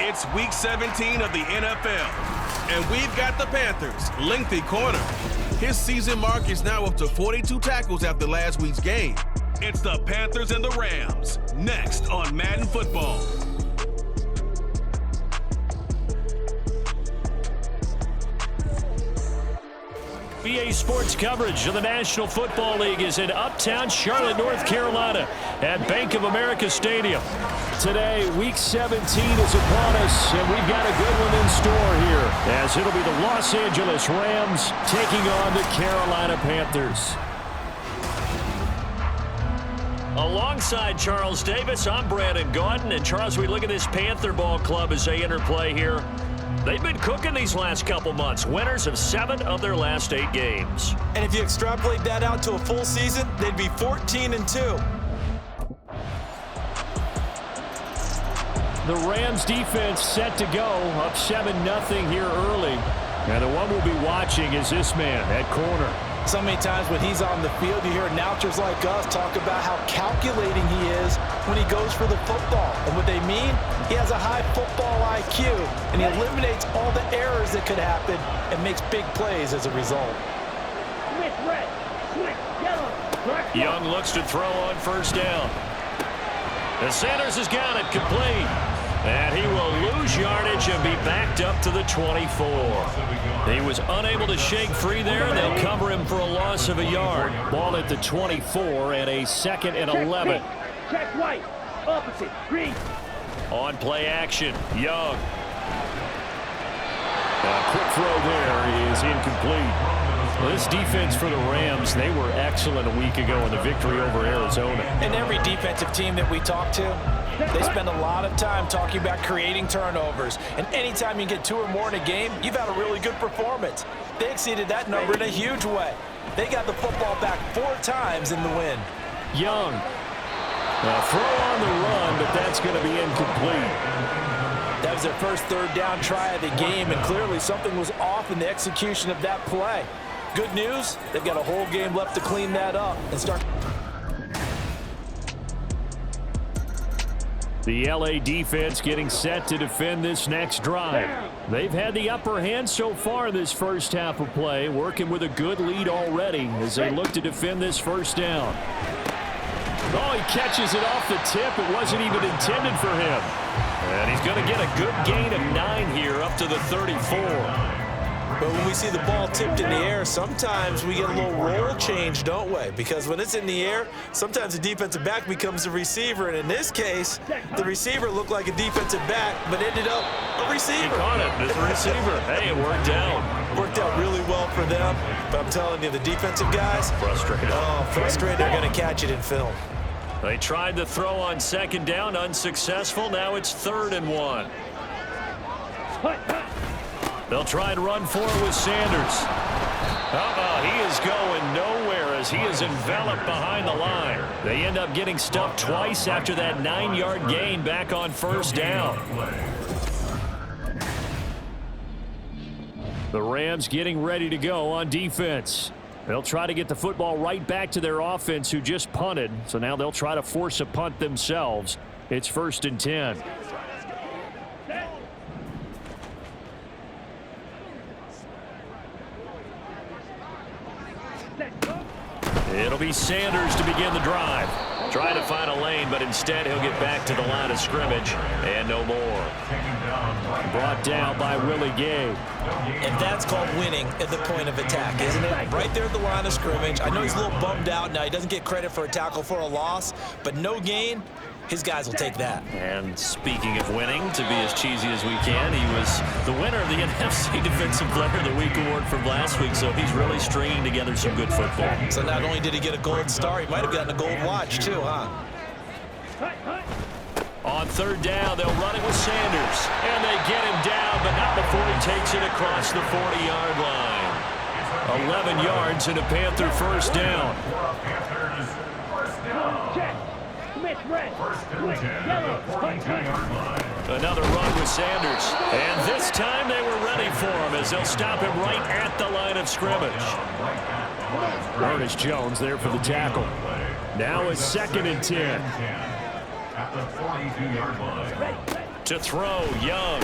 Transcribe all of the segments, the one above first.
It's Week 17 of the NFL, and we've got the Panthers' lengthy corner. His season mark is now up to 42 tackles after last week's game. It's the Panthers and the Rams, next on Madden Football. EA Sports coverage of the National Football League is in uptown Charlotte, North Carolina at Bank of America Stadium. Today, Week 17 is upon us, and we've got a good one in store here, as it'll be the Los Angeles Rams taking on the Carolina Panthers. Alongside Charles Davis, I'm Brandon Gordon, and Charles, we look at this Panther ball club as they enter play here. They've been cooking these last couple months, winners of 7 of their last 8 games. And if you extrapolate that out to a full season, they'd be 14-2. The Rams defense set to go, up 7-0 here early. And the one we'll be watching is this man at corner. So many times when he's on the field, you hear announcers like us talk about how calculating he is when he goes for the football. And what they mean, he has a high football IQ, and he eliminates all the errors that could happen and makes big plays as a result. Young looks to throw on first down. And Sanders has got it complete. And he will lose yardage and be backed up to the 24. He was unable to shake free there, and they'll cover him for a loss of a yard. Ball at the 24 and a 2nd and 11. Check white. Opposite. Green. On play action. Young. A quick throw there is incomplete. This defense for the Rams, they were excellent a week ago in the victory over Arizona. And every defensive team that we talk to, they spend a lot of time talking about creating turnovers. And anytime you get 2 or more in a game, you've had a really good performance. They exceeded that number in a huge way. They got the football back 4 times in the win. Young. Throw on the run, but that's going to be incomplete. That was their first 3rd down try of the game, and clearly something was off in the execution of that play. Good news, they've got a whole game left to clean that up and start. The LA defense getting set to defend this next drive. They've had the upper hand so far this first half of play, working with a good lead already as they look to defend this first down. Oh, he catches it off the tip. It wasn't even intended for him. And he's going to get a good gain of 9 here up to the 34. But when we see the ball tipped in the air, sometimes we get a little roll change, don't we? Because when it's in the air, sometimes the defensive back becomes the receiver. And in this case, the receiver looked like a defensive back, but ended up a receiver. He caught it as a receiver. Hey, it worked out. Worked out really well for them. But I'm telling you, the defensive guys, frustrated. Oh, frustrated. They're going to catch it in film. They tried to throw on 2nd down, unsuccessful. Now it's 3rd and 1. They'll try and run for it with Sanders. He is going nowhere as he is enveloped behind the line. They end up getting stuffed twice after that 9-yard gain back on 1st down. The Rams getting ready to go on defense. They'll try to get the football right back to their offense who just punted. So now they'll try to force a punt themselves. It's 1st and 10. It'll be Sanders to begin the drive. Trying to find a lane, but instead he'll get back to the line of scrimmage. And no more. Brought down by Willie Gay. And that's called winning at the point of attack, isn't it? Right there at the line of scrimmage. I know he's a little bummed out now. He doesn't get credit for a tackle for a loss, but no gain. His guys will take that. And speaking of winning, to be as cheesy as we can, he was the winner of the NFC Defensive Player of the Week award from last week, so he's really stringing together some good football. So not only did he get a gold star, he might have gotten a gold watch too, huh? On 3rd down, they'll run it with Sanders. And they get him down, but not before he takes it across the 40-yard line. 11 yards and a Panther 1st down. Another run with Sanders. And this time they were ready for him as they'll stop him right at the line of scrimmage. Ernest Jones there for the tackle. Now it's 2nd and 10. At the 42-yard line. To throw, Young.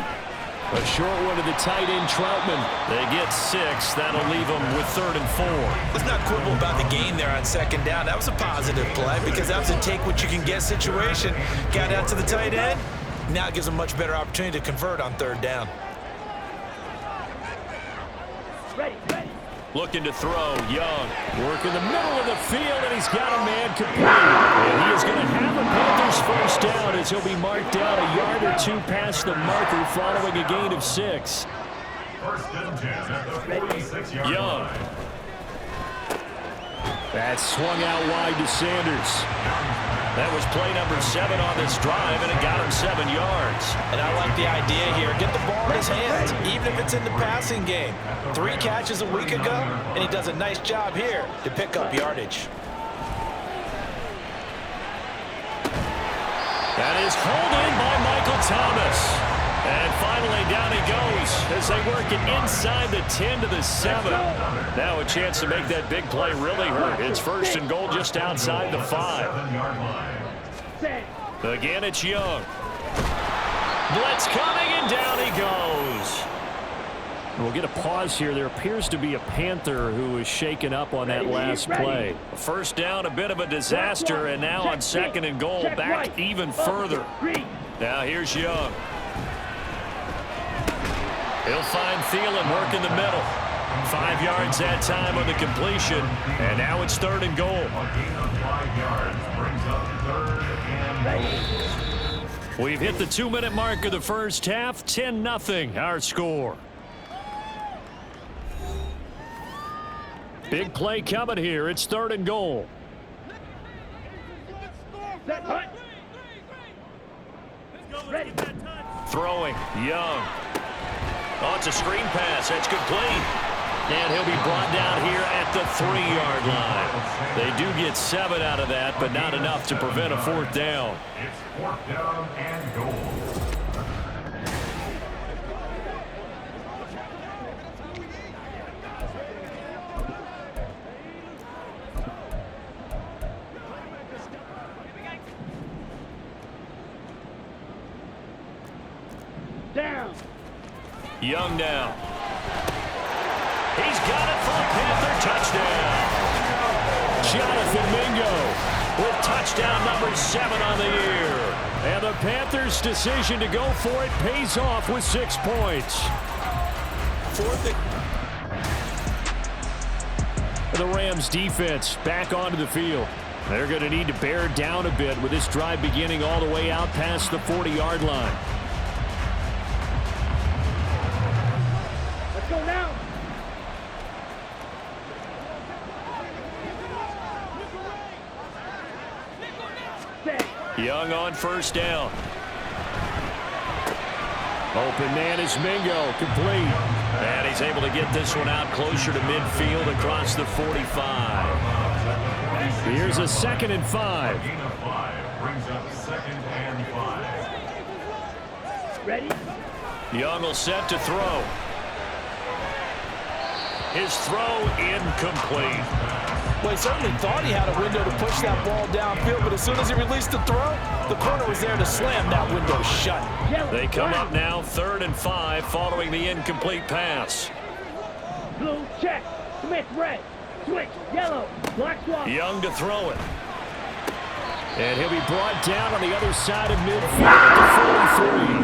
A short one to the tight end, Troutman. They get 6. That'll leave them with 3rd and 4. Let's not quibble about the gain there on 2nd down. That was a positive play because that was a take-what-you-can-get situation. Got out to the tight end. Now it gives them a much better opportunity to convert on 3rd down. Ready. Looking to throw, Young. Work in the middle of the field, and he's got a man complete. And he is going to have a Panthers first down as he'll be marked down a yard or 2 past the marker following a gain of 6. 1st and 10 at the 46-yard line. Young. That swung out wide to Sanders. That was play number 7 on this drive, and it got him 7 yards. And I like the idea here. Get the ball in his hands, even if it's in the passing game. 3 catches a week ago, and he does a nice job here to pick up yardage. That is hauled in by Michael Thomas. And finally down he goes as they work it inside the 10 to the 7. Now a chance to make that big play really hurt. It's 1st and goal just outside the 5. Again, it's Young. Blitz coming, and down he goes. We'll get a pause here. There appears to be a Panther who was shaken up on that last play. 1st down, a bit of a disaster, and now on 2nd and goal, back even further. Now here's Young. He'll find Thielen, work in the middle. 5 yards that time on the completion, and now it's 3rd and goal. A gain of 5 yards brings up 3rd and goal. We've hit the 2-minute mark of the first half. 10-0 our score. Big play coming here. It's 3rd and goal. Throwing, Young. Oh, it's a screen pass. That's complete. And he'll be brought down here at the 3-yard line. They do get 7 out of that, but not enough to prevent a 4th down. It's 4th down and goal. Down. Young now. He's got it for a Panther touchdown. Jonathan Mingo with touchdown number 7 on the year. And the Panthers' decision to go for it pays off with 6 points. The Rams defense back onto the field. They're going to need to bear down a bit with this drive beginning all the way out past the 40-yard line. Let's go now. Young on 1st down. Open man is Mingo, complete. And he's able to get this one out closer to midfield across the 45. Here's a 2nd and 5. Gain of 5 brings up 2nd and 5. Ready? Young will set to throw. His throw incomplete. Well, he certainly thought he had a window to push that ball downfield, but as soon as he released the throw, the corner was there to slam that window shut. They come up now 3rd and 5 following the incomplete pass. Blue, check. Commit red. Switch, yellow. Black swap. Young to throw it. And he'll be brought down on the other side of midfield at the 43.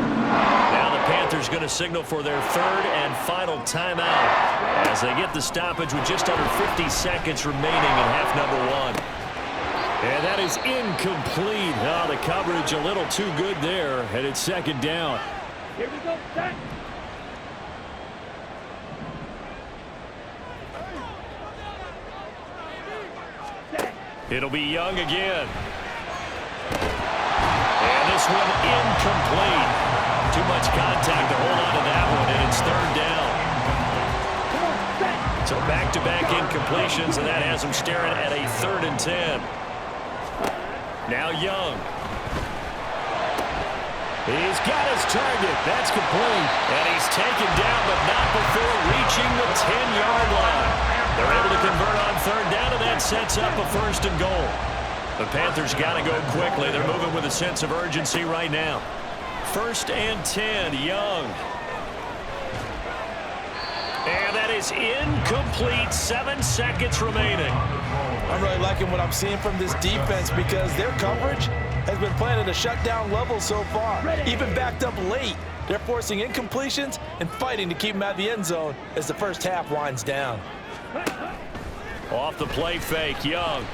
Now the Panthers going to signal for their 3rd and final timeout as they get the stoppage with just under 50 seconds remaining in half number 1. And that is incomplete. Oh, the coverage a little too good there, and it's 2nd down. Here we go, set. It'll be Young again. And this one incomplete. Too much contact to hold on to that one, and it's 3rd down. So back-to-back incompletions, and that has him staring at a 3rd and 10. Now Young. He's got his target. That's complete. And he's taken down, but not before reaching the 10-yard line. They're able to convert on 3rd down, and that sets up a 1st and goal. The Panthers got to go quickly. They're moving with a sense of urgency right now. 1st and 10, Young. And that is incomplete. 7 seconds remaining. I'm really liking what I'm seeing from this defense because their coverage has been playing at a shutdown level so far. Even backed up late, they're forcing incompletions and fighting to keep them out of the end zone as the first half winds down. Off the play fake, Young.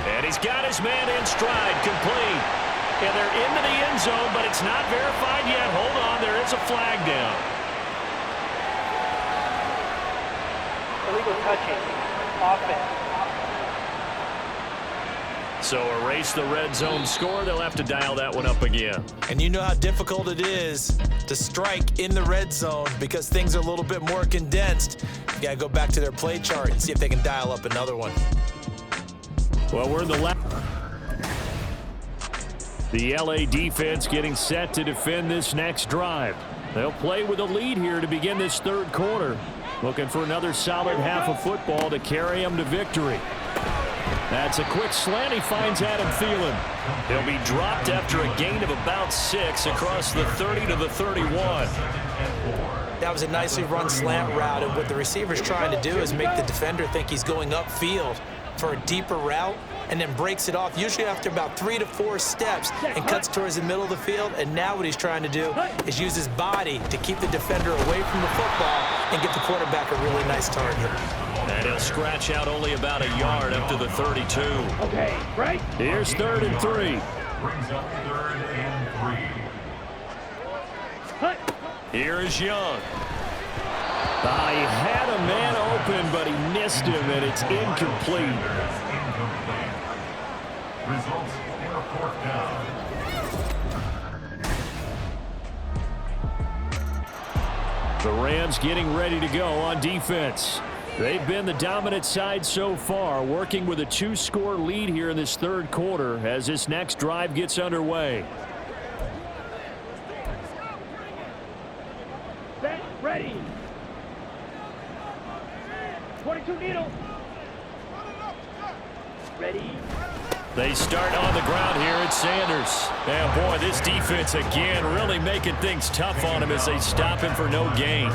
And he's got his man in stride, complete. And they're into the end zone, but it's not verified yet. Hold on, there is a flag down. Illegal touching. Offense. So erase the red zone score. They'll have to dial that one up again. And you know how difficult it is to strike in the red zone because things are a little bit more condensed. You got to go back to their play chart and see if they can dial up another one. Well, we're in the last. The LA defense getting set to defend this next drive. They'll play with a lead here to begin this 3rd quarter. Looking for another solid half of football to carry them to victory. That's a quick slant. He finds Adam Thielen. He'll be dropped after a gain of about 6 across the 30 to the 31. That was a nicely run slant route, and what the receiver's trying to do is make the defender think he's going upfield for a deeper route and then breaks it off, usually after about 3 to 4 steps, and cuts towards the middle of the field. And now what he's trying to do is use his body to keep the defender away from the football and get the quarterback a really nice target. And he'll scratch out only about a yard up to the 32. Okay, right? Here's 3rd and 3. Brings up 3rd and 3. Here is Young. He had a man open, but he missed him, and it's incomplete. Results in a 4th down. The Rams getting ready to go on defense. They've been the dominant side so far, working with a 2-score lead here in this 3rd quarter as this next drive gets underway. Set, ready. 22 needle. Ready. They start on the ground here at Sanders. And boy, this defense again really making things tough on him as they stop him for no gain.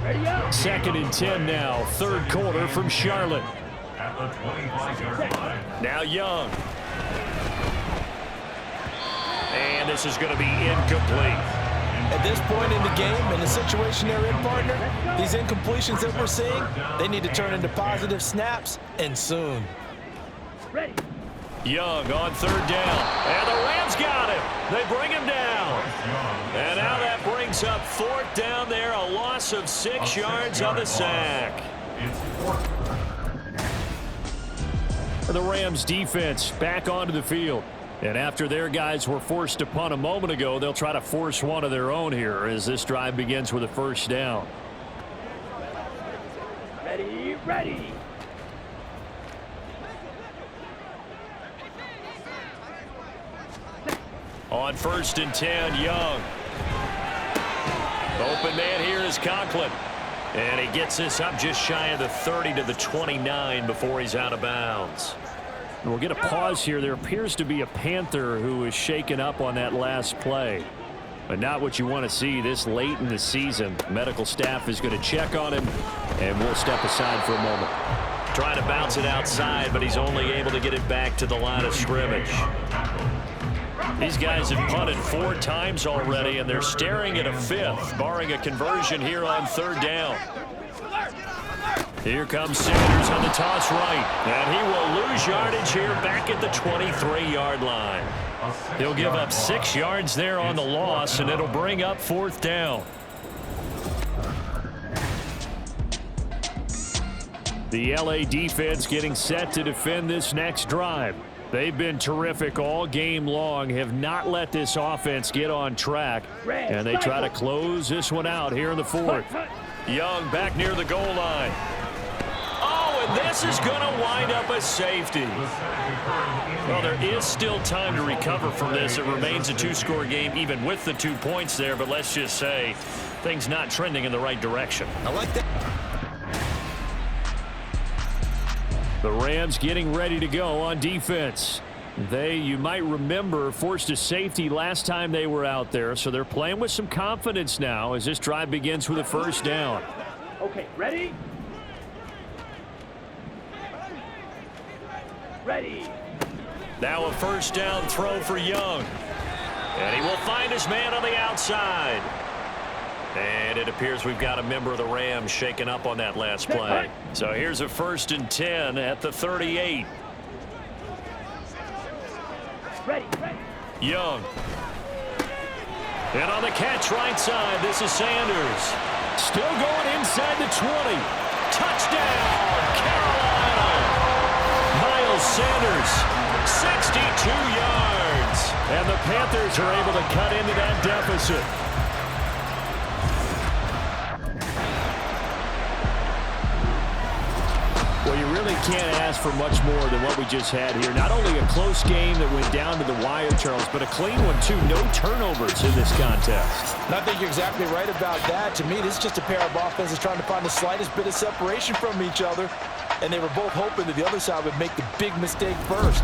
Ready up. 2nd and 10 now, 3rd quarter from Charlotte. At the 25-yard line. Now Young. And this is going to be incomplete. At this point in the game, in the situation they're in, partner, these incompletions that we're seeing, they need to turn into positive snaps, and soon. Ready. Young on 3rd down. And the Rams got him. They bring him down. And now that brings up 4th down there, a loss of 6 yards on the sack. It's 4th. The Rams defense back onto the field. And after their guys were forced to punt a moment ago, they'll try to force one of their own here as this drive begins with a 1st down. Ready, ready. On 1st and 10, Young. Open man here is Conklin. And he gets this up just shy of the 30 to the 29 before he's out of bounds. We'll get a pause here. There appears to be a Panther who is shaken up on that last play. But not what you want to see this late in the season. Medical staff is going to check on him, and we'll step aside for a moment. Trying to bounce it outside, but he's only able to get it back to the line of scrimmage. These guys have punted 4 times already, and they're staring at a 5th, barring a conversion here on 3rd down. Here comes Sanders on the toss right, and he will lose yardage here back at the 23-yard line. He'll give up 6 yards there on the loss, and it'll bring up 4th down. The LA defense getting set to defend this next drive. They've been terrific all game long, have not let this offense get on track, and they try to close this one out here in the 4th. Young back near the goal line. Oh, and this is going to wind up a safety. Well, there is still time to recover from this. It remains a 2-score game even with the 2 points there, but let's just say things not trending in the right direction. I like that. The Rams getting ready to go on defense. They, you might remember, forced a safety last time they were out there, so they're playing with some confidence now as this drive begins with a first down. Okay, ready? Ready. Now a first down throw for Young. And he will find his man on the outside. And it appears we've got a member of the Rams shaken up on that last play. So here's a 1st and 10 at the 38. Ready. Young. And on the catch right side, this is Sanders. Still going inside the 20. Touchdown, Carolina. Miles Sanders, 62 yards. And the Panthers are able to cut into that deficit. Well, you really can't ask for much more than what we just had here. Not only a close game that went down to the wire, Charles, but a clean one, too. No turnovers in this contest. And I think you're exactly right about that. To me, this is just a pair of offenses trying to find the slightest bit of separation from each other. And they were both hoping that the other side would make the big mistake first.